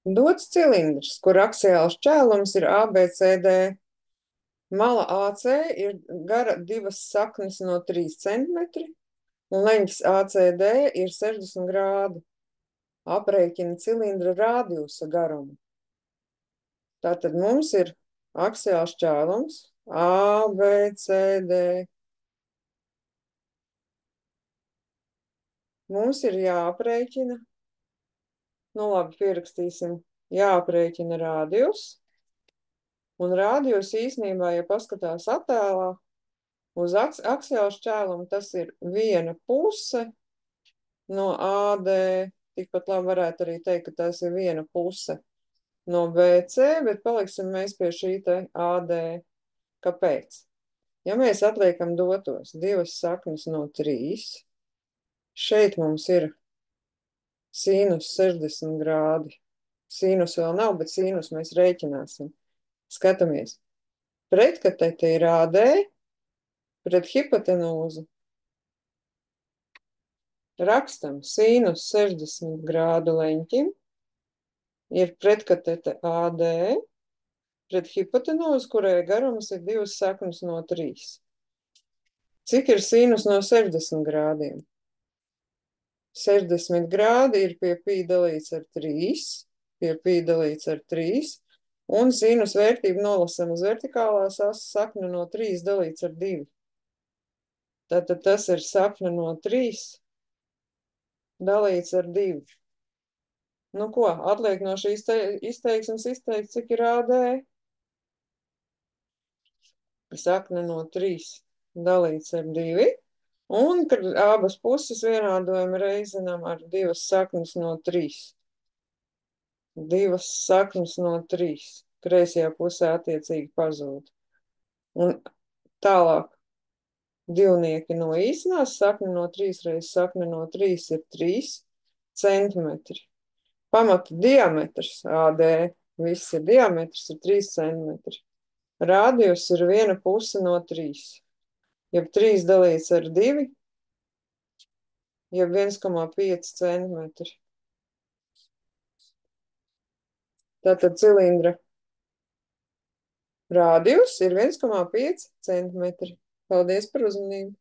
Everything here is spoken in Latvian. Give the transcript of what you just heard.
Dots cilindrs, kur aksiāls šķēlums ir ABCD. Mala AC ir gara 2 saknes no 3 centimetri, un leņķis ACD ir 60 grādi. Aprēķina cilindra radiusa garumu. Tātad mums ir aksiāls šķēlums ABCD. Mums ir jāaprēķina, nu labi, pierakstīsim, jāaprēķina radius. Un radius īsnībā, ja paskatās attēlā, uz aksiālu šķēlumu tas ir viena puse no AD. Tikpat labi varētu arī teikt, ka tas ir viena puse no BC, bet paliksim mēs pie šī te AD. Kāpēc? Ja mēs atliekam dotos 2 saknes no 3, šeit mums ir sinus 60 grādi. Sinus vēl nav, bet sinus mēs rēķināsim. Skatāmies. Pretkatete ir AD pret hipotenūzu. Rakstam sinus 60 grādu leņķim ir pretkatete AD pret hipotenūzu, kurai garums ir 2 saknes no 3. Cik ir sinus no 60 grādiem? 60 grādi ir pie pi dalīts ar 3, pie pi dalīts ar 3, un sinus vērtību nolasam uz vertikālās asas sakne no 3 dalīts ar 2. Tātad tas ir sakne no 3 dalīts ar 2. Nu ko, atliek no šīs izteiksmes izteikt, cik ir AD? Sakne no 3 dalīts ar 2. Un, kad abas puses vienādojam reizinam ar 2 saknes no 3. 2 saknes no 3. Kreisajā pusē attiecīgi pazūd. Un tālāk divnieki no īsnās, sakne no 3 reiz sakne no 3 ir 3 centimetri. Pamata diametrs AD, viss ir diametrs, ir 3 centimetri. Radius ir viena puse no 3. Jeb 3 dalīts ar 2, jeb 1,5 centimetri. Tātad cilindra radius ir 1,5 centimetri. Paldies par uzmanību!